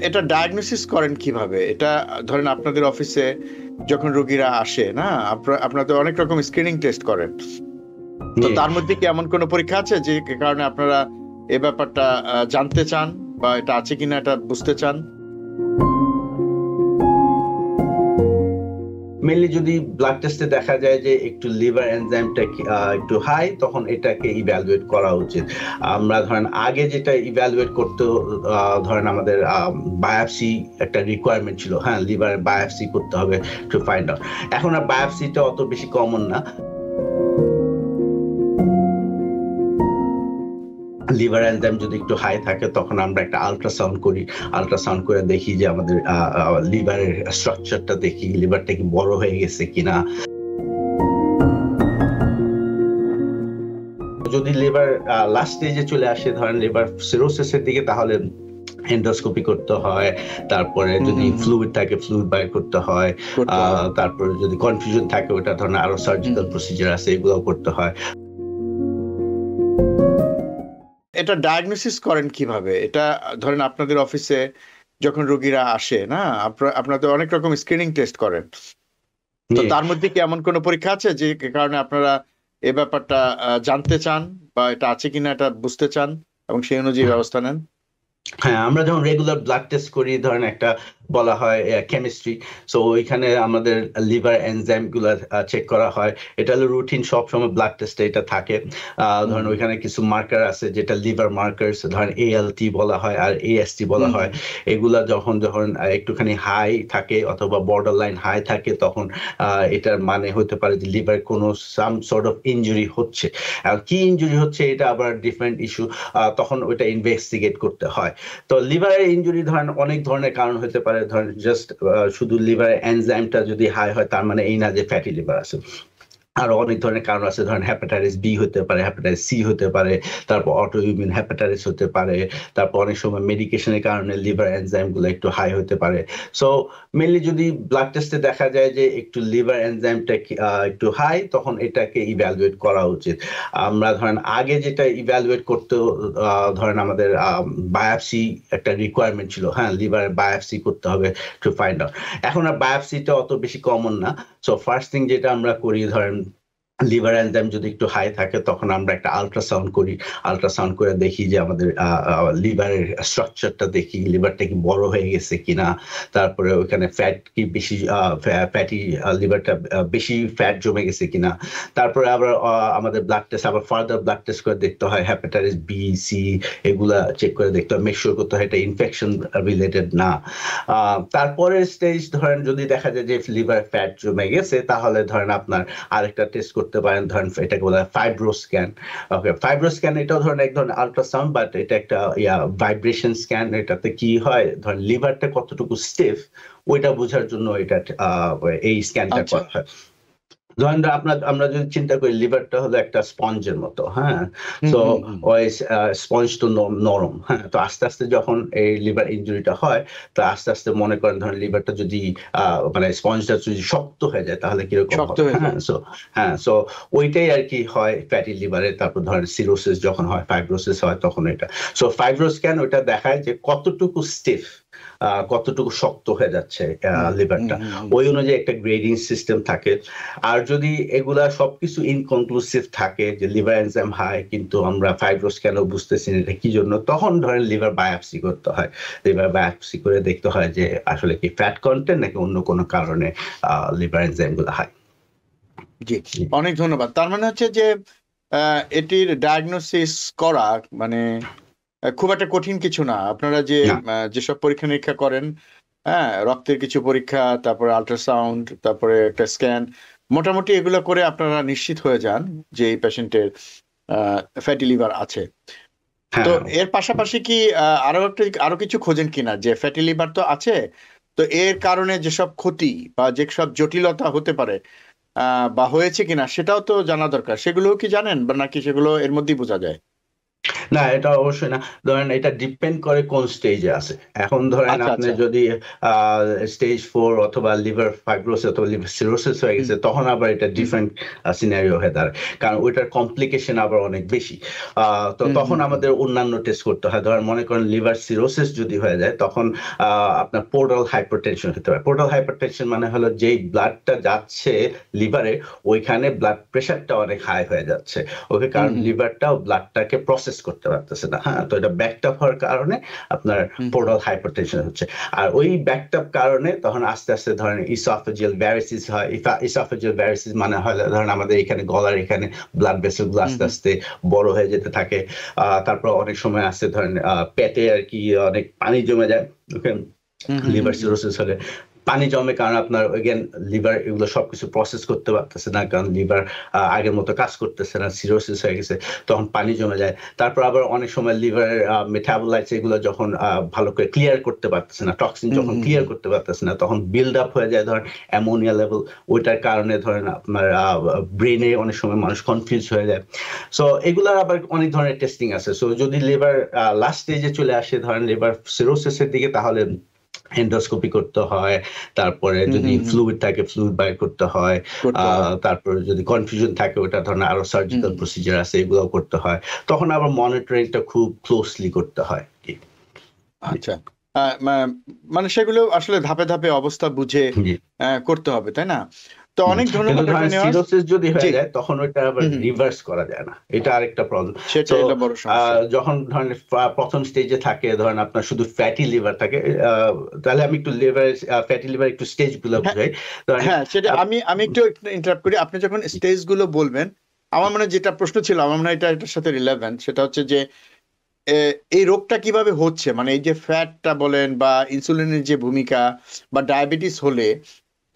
এটা ডায়াগনোসিস করেন কিভাবে? এটা ধরেন আপনাদের অফিসে যখন রোগীরা আসে না, আপনাদের অনেক রকম স্ক্রিনিং টেস্ট করেন, তো তার মধ্যে কি এমন কোনো পরীক্ষা আছে যে কারণে আপনারা এই ব্যাপারটা জানতে চান বা এটা আছে কিনা এটা বুঝতে চান? মেনলি যদি ব্লাড টেস্টে দেখা যায় যে একটু লিভার এনজাইমটা একটু হাই, তখন এটাকে ইভ্যালুয়েট করা উচিত। আমরা ধরেন আগে যেটা ইভ্যালুয়েট করতে ধরেন আমাদের বায়োপসি একটা রিকোয়ারমেন্ট ছিল, হ্যাঁ লিভার বায়োপসি করতে হবে টু ফাইন্ড আউট। এখন আর বায়োপসিটা অত বেশি কমন না। লিভার এনজাইম যদি একটু হাই থাকে তখন আমরা একটা আল্ট্রাসাউন্ড করি, আল্ট্রাসাউন্ড করে দেখি যে আমাদের লিভারের স্ট্রাকচারটা দেখি, লিভারটা কি বড় হয়ে গেছে কিনা। যদি লিভার লাস্ট স্টেজে চলে আসে, ধরেন লিভার সিরোসিসের দিকে, তাহলে এন্ডোস্কোপি করতে হয়। তারপরে যদি ফ্লুইড থাকে ফ্লুইড বাইর করতে হয়। তারপরে যদি কনফিউশন থাকে ওটা ধরেন আরো সার্জিক্যাল প্রসিজার আছে, এগুলো করতে হয়। এটা ডায়াগনোসিস করেন কিভাবে? এটা ধরেন আপনাদের অফিসে যখন রোগীরা আসে না, আপনাদের অনেক রকম স্ক্রিনিং টেস্ট করেন, তো তার মধ্যে কি এমন কোনো পরীক্ষা আছে যে কারণে আপনারা এই ব্যাপারটা জানতে চান বা এটা আছে কিনা এটা বুঝতে চান এবং সেই অনুযায়ী ব্যবস্থা নেন? হ্যাঁ, আমরা যখন রেগুলার ব্লাড টেস্ট করি, ধরেন একটা বলা হয় কেমিস্ট্রি, সো ওইখানে আমাদের লিভার এনজাইম গুলা চেক করা হয়। এটা হলো রুটিন, সবসময় ব্লাড টেস্টে এটা থাকে। ধরেন ওইখানে কিছু মার্কার আছে যেটা লিভার মার্কারস, ধরেন ALT বলা হয় আর AST বলা হয়। এগুলা যখন একটুখানি হাই থাকে অথবা বর্ডার লাইন হাই থাকে, তখন এটার মানে হতে পারে যে লিভার কোনো সাম সর্ট অফ ইনজুরি হচ্ছে। আর কি ইনজুরি হচ্ছে এটা আবার ডিফারেন্ট ইস্যু, তখন ওইটা ইনভেস্টিগেট করতে হয়। তো লিভারের ইনজুরি ধরেন অনেক ধরনের কারণ হতে পারে। ধরেন জাস্ট শুধু লিভারের এনজাইমটা যদি হাই হয় তার মানে এই না যে ফ্যাটি লিভার আছে। আরো অনেক ধরনের কারণ আছে, ধরেন হেপাটাইটিস বি হতে পারে, হেপাটাইটিস সি হতে পারে, তারপর অটো ইমিউন হেপাটাইটিস হতে পারে, তারপর অনেক সময় মেডিকেশনের কারণে লিভার এনজাইম গুলো একটু হাই হতে পারে। সো মেনলি যদি ব্লাড টেস্টে দেখা যায় যে একটু লিভার এনজাইমটা একটু হাই, তখন এটাকে ইভ্যালুয়েট করা উচিত। আমরা ধরেন আগে যেটা ইভ্যালুয়েট করতে ধরেন আমাদের বায়োপসি একটা রিকোয়ারমেন্ট ছিল, হ্যাঁ লিভার বায়োপসি করতে হবে টু ফাইন্ড আউট। এখন আর বায়োপসিটা অত বেশি কমন না। সো ফার্স্ট থিং যেটা আমরা করি, ধরেন লিভার এনজাইম যদি একটু হাই থাকে তখন আমরা একটা আল্ট্রাসাউন্ড করি, আল্ট্রাসাউন্ড করে দেখি যে আমাদের লিভারের স্ট্রাকচারটা দেখি, লিভারটা কি বড় হয়ে গেছে কিনা। তারপরে ওইখানে ফ্যাট কি বেশি, ফ্যাটি লিভারটা বেশি ফ্যাট জমে গেছে কিনা। তারপরে আবার আমাদের ব্লাড টেস্ট, আবার ফার্দার ব্লাড টেস্ট করে দেখতে হয় হেপাটাইটিস বি সি, এগুলা চেক করে দেখতে হয়, মেক শিওর করতে হয় এটা ইনফেকশন রিলেটেড না। তারপরে স্টেজ ধরেন যদি দেখা যায় যে লিভার ফ্যাট জমে গেছে, তাহলে ধরেন আপনার আরেকটা টেস্ট করতে পারেন, ধরেন এটাকে বলা হয় ফাইব্রো স্ক্যান। ওকে, ফাইব্রো স্ক্যান এটাও ধরেন এক ধরনের আল্ট্রাসাউন্ড, বাট এটা একটা ভাইব্রেশন স্ক্যান। এটাতে কি হয়, ধরেন লিভারটা কতটুকু স্টিফ ওইটা বোঝার জন্য এটা এই স্ক্যানটা করা হয়। ধরেন আমরা যদি চিন্তা করি লিভারটা হলো একটা স্পঞ্জের মতো, হ্যাঁ তো ওই স্পঞ্জ তো নরম, হ্যাঁ তো আস্তে আস্তে যখন এই লিভার ইনজুরিটা হয়, তো আস্তে আস্তে মনে করেন ধরেন লিভারটা যদি মানে স্পঞ্জটা যদি শক্ত হয়ে যায় তাহলে কিরকম হবে, হ্যাঁ সো ওইটাই আর কি হয় ফ্যাটি লিভারে। তারপর ধরেন সিরোসিস যখন হয়, ফাইব্রোসিস হয়, তখন এটা সো ফাইব্রো স্ক্যান ওইটা দেখায় যে কতটুকু স্টিফ, কতটুকু শক্ত হয়ে যাচ্ছে লিভারটা, ওই অনুযায়ী একটা গ্রেডিং সিস্টেম থাকে। আর যদি এগুলা সবকিছু ইনকনক্লুসিভ থাকে যে লিভার এনজাইম হাই কিন্তু আমরা ফাইব্রো স্ক্যানও বুঝতেছি না এটা কি জন্য, তখন ধরেন লিভার বায়োপসি করতে হয়। লিভার বায়োপসি করে দেখতে হয় যে আসলে কি ফ্যাট কন্টেন্ট নাকি অন্য কোনো কারণে লিভার এনজাইম গুলো হাই। জি, অনেক ধন্যবাদ। তার মানে হচ্ছে যে এটির ডায়াগনোসিস করা মানে খুব একটা কঠিন কিছু না। আপনারা যেসব পরীক্ষা নিরীক্ষা করেন, হ্যাঁ রক্তের কিছু পরীক্ষা, তারপরে আল্ট্রাসাউন্ড, তারপরে একটা স্ক্যান, মোটামুটি এগুলো করে আপনারা নিশ্চিত হয়ে যান যে এই পেশেন্টের ফ্যাটি লিভার আছে। তো এর পাশাপাশি কি আরো কিছু খোঁজেন কিনা যে ফ্যাটি লিভার তো আছে, তো এর কারণে যেসব ক্ষতি বা যেসব জটিলতা হতে পারে বা হয়েছে কিনা সেটাও তো জানা দরকার। সেগুলো কি জানেন বা নাকি সেগুলো এর মধ্যেই বোঝা যায়? না, এটা অবশ্যই না। ধরেন এটা ডিপেন্ড করে কোন স্টেজে আছে। এখন ধরেন আচ্ছা আপনি আচ্ছা। যদি স্টেজ 4 অথবা লিভার ফাইব্রোসিস অথবা লিভার সিরোসিস হয়ে হুম গেছে, তখন আবার এটা হুম ডিফারেন্ট সিনারিও হয়ে দাঁড়ায়, কারণ ওইটার কমপ্লিকেশন আবার অনেক বেশি। তো হুম তখন হুম হুম আমাদের অন্যান্য টেস্ট করতে হয়। ধরেন মনে করেন লিভার সিরোসিস যদি হয়ে যায়, তখন আপনার পোর্টাল হাইপারটেনশন হতে পারে। পোর্টাল হাইপারটেনশন মানে হলো যেই ব্লাডটা যাচ্ছে লিভারে, ওইখানে ব্লাড প্রেশারটা অনেক হাই হয়ে যাচ্ছে। ওকে, হুম কারণ হুম লিভারটাও ব্লাডটাকে প্রসেস করতে পারতেছে না। হ্যাঁ, তো এটা ব্যাকড আপ হওয়ার কারণে আপনার হুম হুম পোর্টাল হাইপারটেনশন হচ্ছে। আর ওই ব্যাকড আপ কারণে তখন আস্তে আস্তে ধরেন ইসোফেজিয়াল ভ্যারিসিস হয়। ইসোফেজিয়াল ভ্যারিসিস মানে হয় ধরেন আমাদের এখানে গলার এখানে ব্লাড ভেসেল গুলো হুম আস্তে হুম আস্তে বড় হয়ে যেতে থাকে। তারপর অনেক সময় আসছে ধরেন পেটে আর কি অনেক পানি জমে যায়। ওকে, হুম হুম হুম লিভার হুম সিরোসিস হলে পানি জমে, কারণ আপনার এগেন লিভার এগুলো সবকিছু প্রসেস করতে পারতেছে না, কারণ লিভার আগের মতো কাজ করতেছে না, সিরোসিস হয়ে গেছে, তখন পানি জমে যায়। তারপর আবার অনেক সময় লিভারের মেটাবোলাইটস এগুলো যখন ভালো করে ক্লিয়ার করতে পারতেছে না, টক্সিন হুম যখন হুম ক্লিয়ার হুম। করতে পারতেছে না, তখন বিল্ড আপ হয়ে যায় ধরেন অ্যামোনিয়া লেভেল। ওইটার কারণে ধরেন আপনার ব্রেনে অনেক সময় মানুষ কনফিউজ হয়ে যায়। সো এগুলার আবার অনেক ধরনের টেস্টিং আছে। সো যদি লিভার লাস্ট স্টেজে চলে আসে, ধরেন লিভার সিরোসিসের দিকে, তাহলে এন্ডোস্কোপি করতে হয়। তারপরে হুম যদি হুম হুম। ফ্লুইড থাকে ফ্লুইড বাইর করতে হয়। করতে হয়। তারপরে যদি কনফিউশন থাকে, ওটা ধরনের আরো হুম সার্জিক্যাল হুম। প্রসিজার আছে, এগুলোও করতে হয়। তখন আবার মনিটরিংটা খুব ক্লোজলি করতে হয় কি। আচ্ছা। মানে সেগুলো আসলে ধাপে ধাপে অবস্থা বুঝে জি। করতে হবে, তাই না? তো হুম। অনেক কিন্তু ধন্যবাদ ধরেন ডক্টর নেওয়াজ। সিরোসিস যদি জি। হয়ে যায়, তখন ওইটা আবার হুম হুম। রিভার্স করা যায় না, এটা আরেকটা প্রবলেম। সেটা সো এলো বড় সমস্যা। যখন ধরেন প্রথম স্টেজে থাকে, ধরেন আপনার শুধু ফ্যাটি লিভার থাকে, তাহলে আমি একটু লিভার ফ্যাটি লিভার একটু স্টেজ গুলো হ্যাঁ বুঝাই। ধরেন হ্যাঁ, সেটা আমি আমি একটু ইন্টারাপ্ট করি। আপনি যখন স্টেজ গুলো বলবেন, আমার মনে হয় যেটা প্রশ্ন ছিল, আমার মনে হয় এটার সাথে রিলেভেন্ট, সেটা হচ্ছে যে এই রোগটা কিভাবে হচ্ছে, মানে এই যে ফ্যাটটা বলেন বা ইনসুলিনের যে ভূমিকা, বা ডায়াবেটিস হলে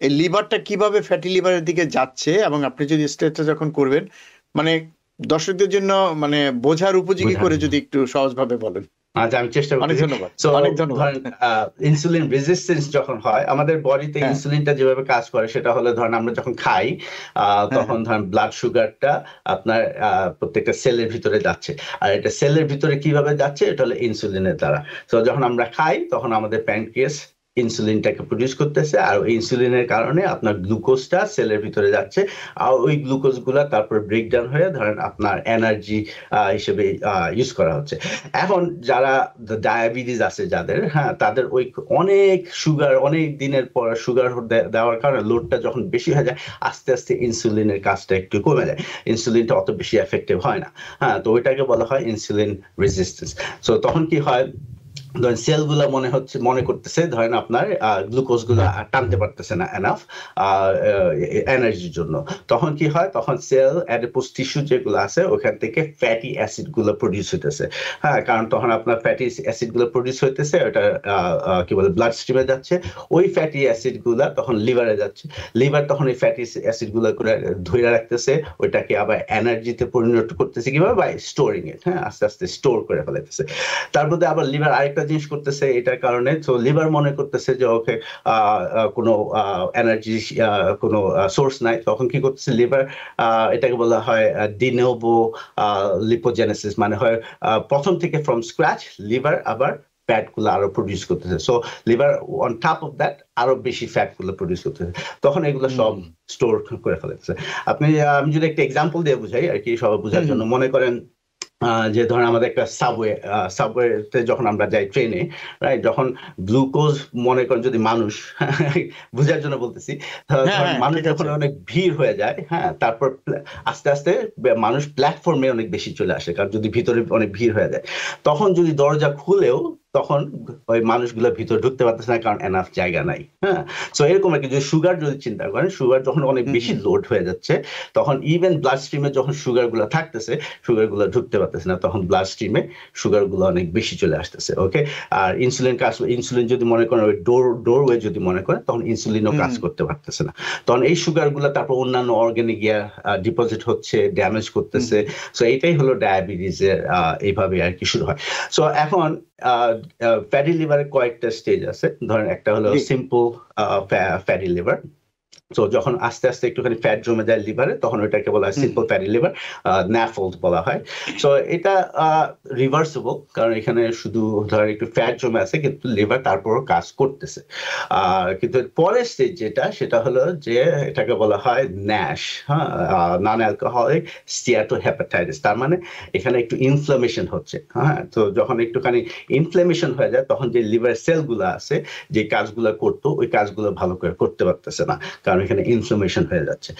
এই লিভারটা কিভাবে ফ্যাটি লিভারের দিকে যাচ্ছে, এবং আপনি যদি স্টেজটা যখন করবেন, মানে দর্শকদের জন্য মানে বোঝার উপযোগী করে বুঝানো। যদি একটু সহজভাবে বলেন। আচ্ছা, আমি চেষ্টা অনেক করতেছি। ধন্যবাদ। সো অনেক ধন্যবাদ। ধরেন ইনসুলিন রেজিস্ট্যান্স যখন হয় আমাদের বডিতে, হ্যাঁ ইনসুলিনটা যেভাবে কাজ করে সেটা হলো, ধরেন আমরা যখন খাই, হ্যাঁ তখন হ্যাঁ। ধরেন ব্লাড সুগারটা আপনার প্রত্যেকটা সেলের ভিতরে যাচ্ছে। আর এটা সেলের ভিতরে কিভাবে যাচ্ছে, এটা হলো ইনসুলিনের দ্বারা। তো যখন আমরা খাই, তখন আমাদের প্যানক্রিয়াস ইনসুলিনটাকে প্রডিউস করতেছে, আর ওই ইনসুলিনের কারণে আপনার গ্লুকোজটা সেলের ভিতরে যাচ্ছে। আর ওই গ্লুকোজ গুলা তারপর ব্রেকডাউন হয়ে ধরেন আপনার এনার্জি হিসেবে ইউজ করা হচ্ছে। এখন যারা ডায়াবেটিস আছে যাদের, হ্যাঁ, তাদের ওই অনেক সুগার, অনেক দিনের পর সুগার দেওয়ার কারণে লোডটা যখন বেশি হয়ে যায়, আস্তে আস্তে ইনসুলিনের কাজটা একটু কমে যায়, ইনসুলিনটা অত বেশি এফেক্টিভ হয় না। হ্যাঁ, তো ওইটাকে বলা হয় ইনসুলিন রেজিস্ট্যান্স। সো তখন কি হয়, ধরেন সেল গুলা মনে করতেছে ধরেন আপনার গ্লুকোজ গুলা টানতে পারতেছে না এনাফ এনার্জির জন্য। তখন কি হয়, তখন সেল অ্যাডিপোজ টিস্যু যেগুলো আছে ওখান থেকে ফ্যাটি অ্যাসিড গুলো প্রডিউস হইতেছে। হ্যাঁ, কারণ তখন আপনার ফ্যাটি অ্যাসিড গুলো প্রডিউস হইতেছে, ওটা কি বলে ব্লাড স্ট্রিমে যাচ্ছে। ওই ফ্যাটি অ্যাসিড গুলা তখন লিভারে যাচ্ছে। লিভার তখন এই ফ্যাটি অ্যাসিড গুলো করে ধরে রাখতেছে, ওইটাকে আবার এনার্জিতে পরিণত করতেছে কিভাবে, বাই স্টোরিং ইট। হ্যাঁ, আস্তে আস্তে স্টোর করে ফেলাইতেছে। তার মধ্যে আবার লিভার আরেকটা জিনিস করতেছে এটার কারণে। তো লিভার মনে করতেছে যে ওকে কোনো এনার্জি কোনো সোর্স নাই, তখন কি করতেছে লিভার, এটাকে বলা হয় ডিনোভো লিপোজেনেসিস, মানে হয় প্রথম থেকে ফ্রম স্ক্র্যাচ লিভার আবার ফ্যাট গুলো আরো প্রডিউস করতেছে। So liver on top of that আরো বেশি ফ্যাট গুলো প্রডিউস করতেছে, তখন এগুলো হুম সব হুম স্টোর করে ফেলেছে। আমি যদি একটা এক্সাম্পল দিয়ে বুঝাই আর কি সবাই বোঝার হুম জন্য, হুম মনে করেন যে ধরেন আমাদের একটা সাবওয়েতে যখন আমরা যাই ট্রেনে, রাইট, যখন গ্লুকোজ, মনে করেন যদি মানুষ বুঝার জন্য বলতেছি, হ্যাঁ ধরেন হ্যাঁ, মানুষ ঠিক যখন আছে। অনেক ভিড় হয়ে যায়, হ্যাঁ, তারপর আস্তে আস্তে মানুষ প্ল্যাটফর্মে অনেক বেশি চলে আসে, কারণ যদি ভিতরে অনেক ভিড় হয়ে যায়, তখন যদি দরজা খুলেও তখন ওই মানুষগুলো ভিতরে ঢুকতে পারতেছে না, কারণ এনাফ জায়গা নাই। হ্যাঁ, সো এরকম আর কি। যদি সুগার যদি চিন্তা করেন, সুগার যখন অনেক হুম বেশি হুম লোড হয়ে যাচ্ছে, তখন ইভেন ব্লাড স্ট্রিমে যখন সুগার গুলো থাকতেছে, সুগার গুলো ঢুকতে পারতেছে না, তখন ব্লাড স্ট্রিমে সুগার গুলো অনেক বেশি চলে আসতেছে। ওকে, আর ইনসুলিন যদি মনে করেন ওই ডোরওয়ে যদি মনে করেন, তখন ইনসুলিনও হুম কাজ হুম। করতে পারতেছে না, তখন এই সুগার গুলো তারপর অন্যান্য অর্গানে গিয়া ডিপোজিট হচ্ছে, ড্যামেজ হুম করতেছে। হুম। সো এইটাই হলো ডায়াবেটিসের এইভাবে আর কি শুরু হয়। সো এখন ফ্যাটি লিভারের কয়েকটা স্টেজ আছে। ধরেন একটা হলো জি। সিম্পল ফ্যাটি লিভার, সো যখন আস্তে আস্তে একটুখানি ফ্যাট জমে যায় লিভারে, তখন ওইটাকে বলা হয় সিম্পল ফ্যাটি লিভার, NAFLD বলা হয়। সো এটা রিভার্সিবল, কারণ এখানে শুধু ধরেন একটু ফ্যাট জমে আছে কিন্তু লিভার তারপরও কাজ করতেছে। কিন্তু পরের স্টেজ যেটা, সেটা হলো যে এটাকে বলা হয় NASH, হ্যাঁ, নন অ্যালকোহলিক স্টিয়াটোহেপাটাইটিস। তার মানে এখানে একটু ইনফ্লামেশন হচ্ছে। হ্যাঁ, তো যখন একটুখানি ইনফ্লামেশন হয়ে যায়, তখন যে লিভার সেলগুলো আছে যে কাজগুলো করতো, ওই কাজগুলো ভালো করে করতে পারতেছে না, কারণ এখানে ইনফ্লামেশন হয়ে যাচ্ছে।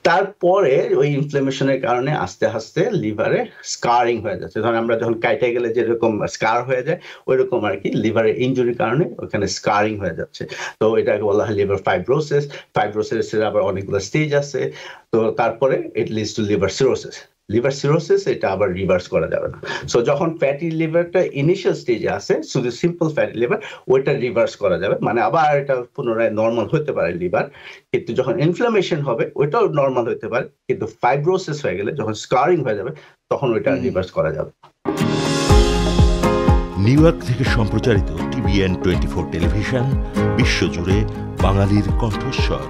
তারপরে ওই ইনফ্লামেশনের কারণে আস্তে আস্তে লিভারে স্কারিং হয়ে যাচ্ছে। ধরেন আমরা যখন কাইটে গেলে যেরকম স্কার হয়ে যায়, ওই রকম আর কি লিভারের ইনজুরির কারণে ওখানে স্কারিং হয়ে যাচ্ছে। তো এটাকে বলা হয় লিভার ফাইব্রোসিস। ফাইব্রোসিসের আবার অনেকগুলো স্টেজ আছে। তো তারপরে it leads to liver cirrhosis. Liver cirrhosis এটা আবার রিভার্স করা যাবে না। সো যখন ফ্যাটি লিভারটা ইনিশিয়াল স্টেজে আছে, শুধু সিম্পল ফ্যাটি লিভার, ওইটা রিভার্স করা যাবে, মানে আবার এটা পুনরায় নর্মাল হতে পারে লিভার। কিন্তু যখন ইনফ্লামেশন হবে, ওইটাও নর্মাল হতে পারে, কিন্তু ফাইব্রোসিস হয়ে গেলে, যখন স্কারিং হয়ে যাবে, তখন ওইটা রিভার্স করা যাবে। নিউ ইয়র্ক থেকে সম্প্রচারিত TVN 24 টেলিভিশন, বিশ্বজুড়ে বাঙালির কণ্ঠস্বর।